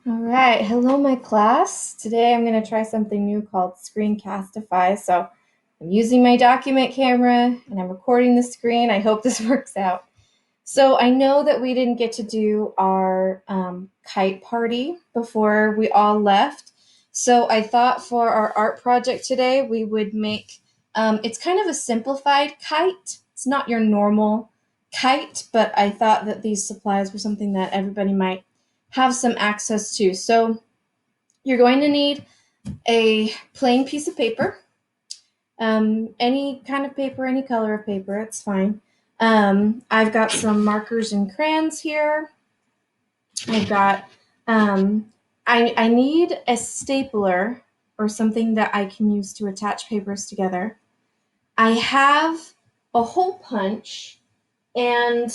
All right, hello my class. Today I'm going to try something new called Screencastify. So I'm using my document camera and I'm recording the screen. I hope this works out. So I know that we didn't get to do our kite party before we all left. So I thought for our art project today, we would make, it's kind of a simplified kite. It's not your normal kite, but I thought that these supplies were something that everybody might have some access to. So you're going to need a plain piece of paper, any kind of paper, any color of paper, it's fine. I've got some markers and crayons here. I've got, I need a stapler or something that I can use to attach papers together. I have a hole punch, and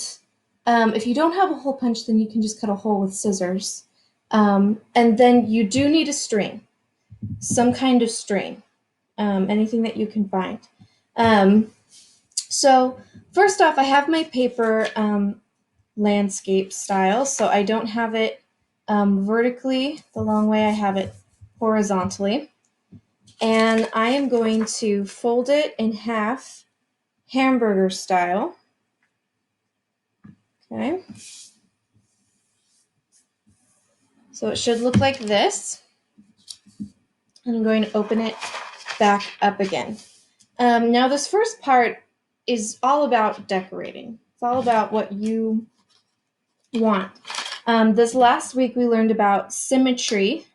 if you don't have a hole punch, then you can just cut a hole with scissors. And then you do need a string, some kind of string, anything that you can find. So first off, I have my paper landscape style, so I don't have it vertically the long way, I have it horizontally. And I am going to fold it in half, hamburger style. Okay. So it should look like this. And I'm going to open it back up again. Now this first part is all about decorating. It's all about what you want. This last week we learned about symmetry.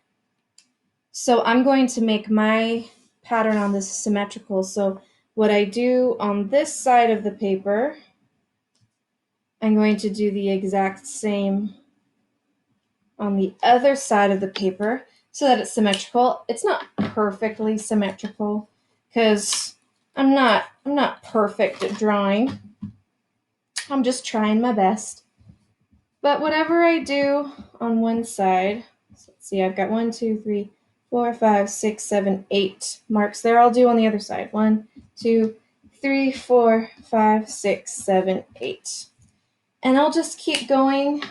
So I'm going to make my pattern on this symmetrical. So what I do on this side of the paper, I'm going to do the exact same on the other side of the paper so that it's symmetrical. It's not perfectly symmetrical because I'm not perfect at drawing. I'm just trying my best. But whatever I do on one side, so let's see, I've got 1, 2, 3, 4, 5, 6, 7, 8 marks there. I'll do on the other side. 1, 2, 3, 4, 5, 6, 7, 8. And I'll just keep going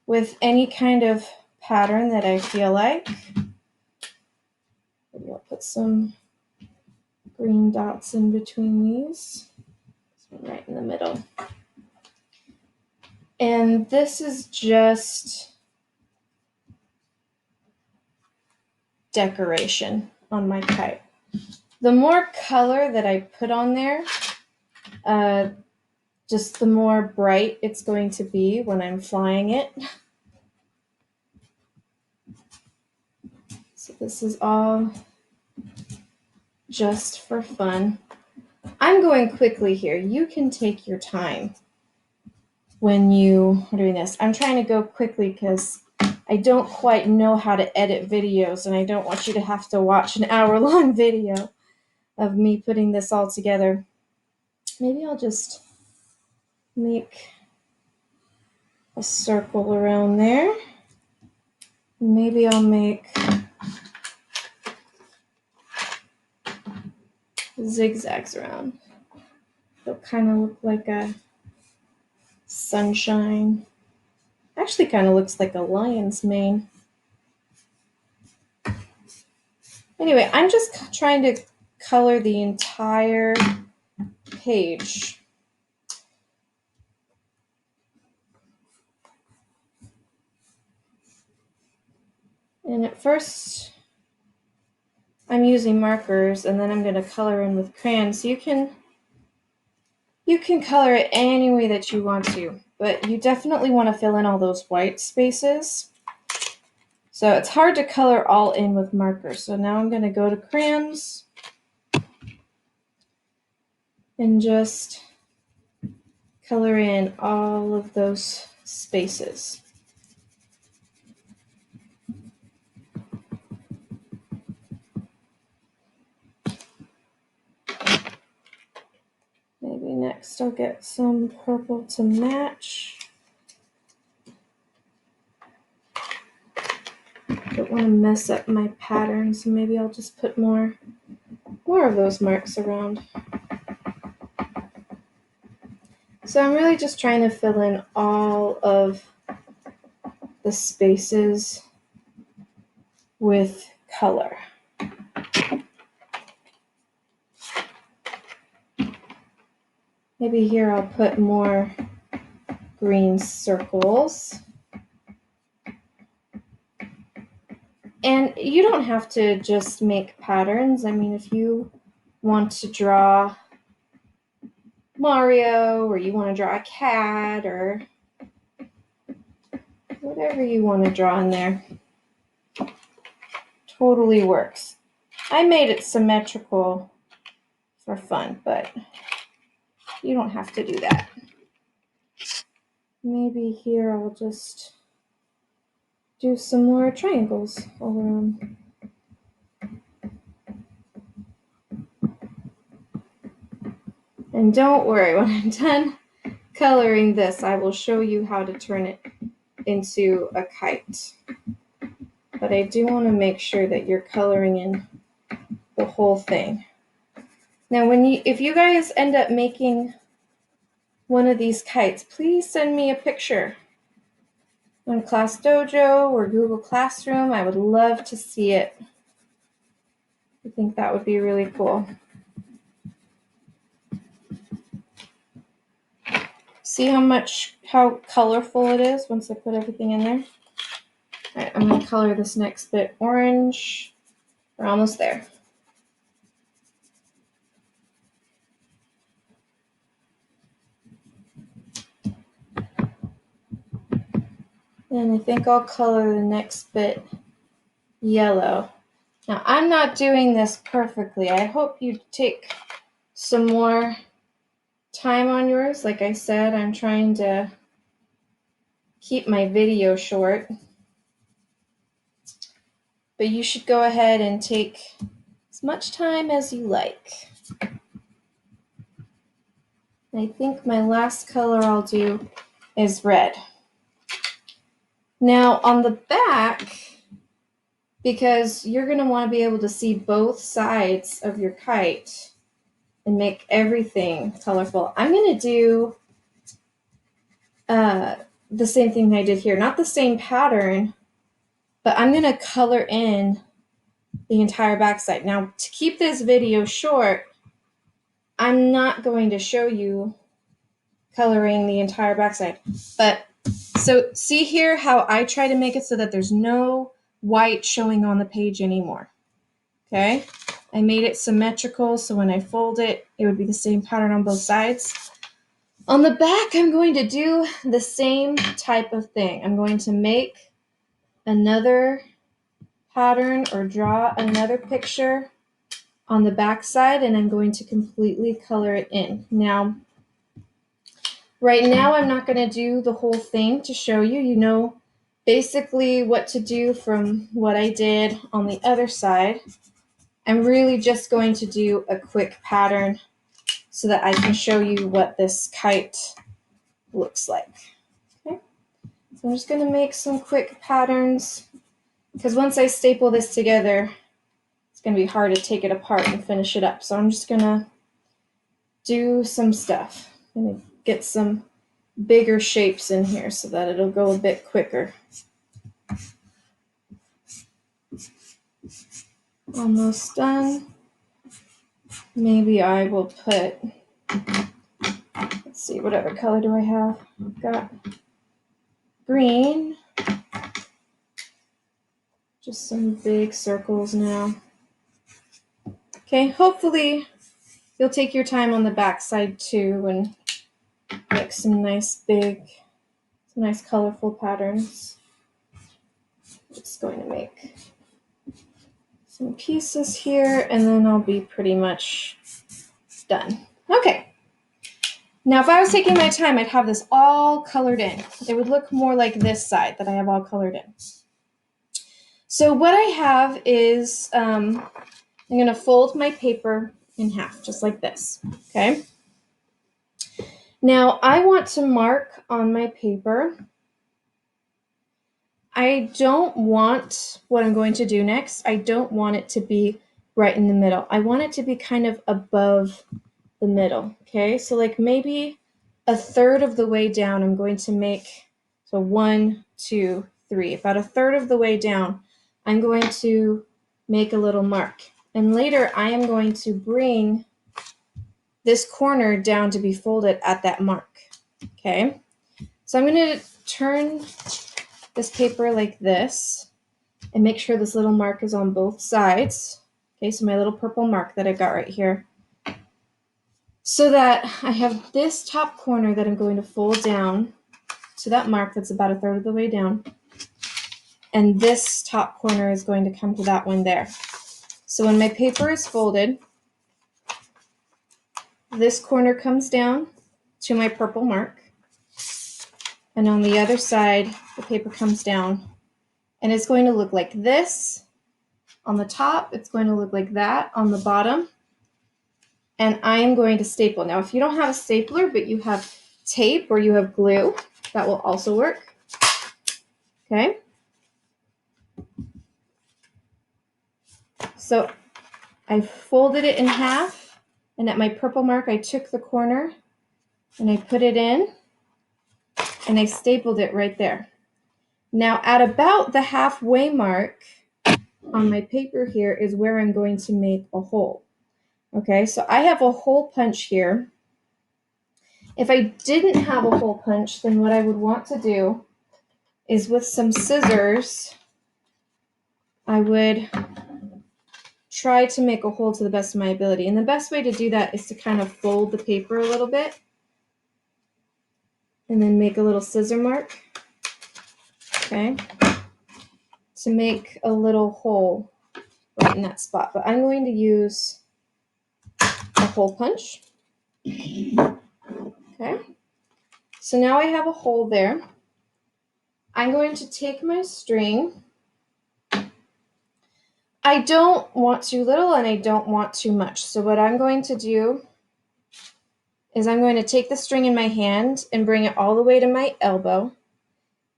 with any kind of pattern that I feel like. Maybe I'll put some green dots in between these. This one right in the middle. And this is just decoration on my kite. The more color that I put on there, just the more bright it's going to be when I'm flying it. So this is all just for fun. I'm going quickly here. You can take your time when you are doing this. I'm trying to go quickly because I don't quite know how to edit videos, and I don't want you to have to watch an hour-long video of me putting this all together. Maybe I'll just make a circle around there. Maybe I'll make zigzags around. It'll kind of look like a sunshine. Actually kind of looks like a lion's mane. Anyway, I'm just trying to color the entire page. And at first, I'm using markers, and then I'm going to color in with crayons. So you can color it any way that you want to, but you definitely want to fill in all those white spaces. So it's hard to color all in with markers. So now I'm going to go to crayons and just color in all of those spaces. Maybe next I'll get some purple to match. Don't want to mess up my pattern, so maybe I'll just put more of those marks around. So I'm really just trying to fill in all of the spaces with color. Maybe here I'll put more green circles. And you don't have to just make patterns. I mean, if you want to draw Mario, or you want to draw a cat, or whatever you want to draw in there, totally works. I made it symmetrical for fun, but you don't have to do that. Maybe here I'll just do some more triangles all around. And don't worry, when I'm done coloring this, I will show you how to turn it into a kite. But I do want to make sure that you're coloring in the whole thing. Now, if you guys end up making one of these kites, please send me a picture on Class Dojo or Google Classroom. I would love to see it. I think that would be really cool. See how colorful it is once I put everything in there? All right, I'm going to color this next bit orange. We're almost there. And I think I'll color the next bit yellow. Now, I'm not doing this perfectly. I hope you take some more time on yours. Like I said, I'm trying to keep my video short. But you should go ahead and take as much time as you like. I think my last color I'll do is red. Now on the back, because you're going to want to be able to see both sides of your kite and make everything colorful, I'm going to do the same thing I did here. Not the same pattern, but I'm going to color in the entire backside. Now, to keep this video short, I'm not going to show you coloring the entire backside. But so see here how I try to make it so that there's no white showing on the page anymore. Okay? I made it symmetrical, so when I fold it, it would be the same pattern on both sides. On the back, I'm going to do the same type of thing. I'm going to make another pattern or draw another picture on the back side, and I'm going to completely color it in. Now, right now, I'm not going to do the whole thing to show you. You know basically what to do from what I did on the other side. I'm really just going to do a quick pattern so that I can show you what this kite looks like. Okay, so I'm just going to make some quick patterns because once I staple this together, it's going to be hard to take it apart and finish it up. So I'm just going to do some stuff. I'm going to get some bigger shapes in here so that it'll go a bit quicker. Almost done. Maybe I will put, let's see, whatever color do I have? I've got green. Just some big circles now. Okay, hopefully you'll take your time on the back side too and make some nice colorful patterns. Just going to make some pieces here and then I'll be pretty much done. Okay. Now if I was taking my time, I'd have this all colored in. It would look more like this side that I have all colored in. So what I have is, I'm going to fold my paper in half, just like this, okay? Now, I want to mark on my paper. I don't want what I'm going to do next. I don't want it to be right in the middle. I want it to be kind of above the middle, okay? So like maybe a third of the way down, I'm going to make, so 1, 2, 3. About a third of the way down, I'm going to make a little mark. And later I am going to bring this corner down to be folded at that mark. Okay, so I'm going to turn this paper like this and make sure this little mark is on both sides. Okay, so my little purple mark that I've got right here. So that I have this top corner that I'm going to fold down to that mark that's about 1/3 of the way down. And this top corner is going to come to that one there. So when my paper is folded, this corner comes down to my purple mark. And on the other side, the paper comes down. And it's going to look like this on the top. It's going to look like that on the bottom. And I am going to staple. Now, if you don't have a stapler, but you have tape or you have glue, that will also work. Okay. So I folded it in half, and at my purple mark, I took the corner and I put it in, and I stapled it right there. Now, at about the halfway mark on my paper here is where I'm going to make a hole. Okay, so I have a hole punch here. If I didn't have a hole punch, then what I would want to do is with some scissors, I would try to make a hole to the best of my ability. And the best way to do that is to kind of fold the paper a little bit and then make a little scissor mark, okay, to make a little hole right in that spot. But I'm going to use a hole punch. Okay, so now I have a hole there. I'm going to take my string. I don't want too little and I don't want too much. So what I'm going to do is I'm going to take the string in my hand and bring it all the way to my elbow.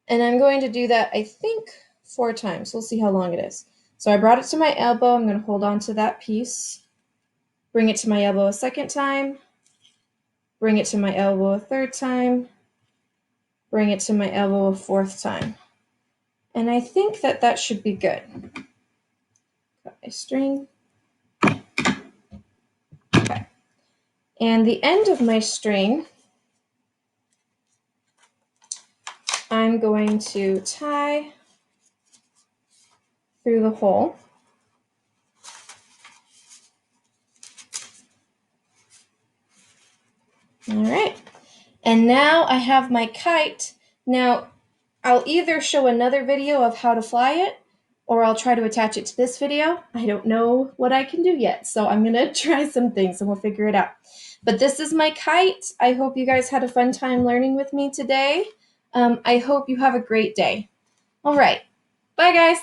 And I'm going to do that, I think, 4 times. We'll see how long it is. So I brought it to my elbow. I'm going to hold on to that piece. Bring it to my elbow a second time. Bring it to my elbow a third time. Bring it to my elbow a fourth time. And I think that that should be good. Got my string. Okay. And the end of my string, I'm going to tie through the hole. All right. And now I have my kite. Now, I'll either show another video of how to fly it, or I'll try to attach it to this video. I don't know what I can do yet, so I'm going to try some things and we'll figure it out. But this is my kite. I hope you guys had a fun time learning with me today. I hope you have a great day. All right. Bye, guys.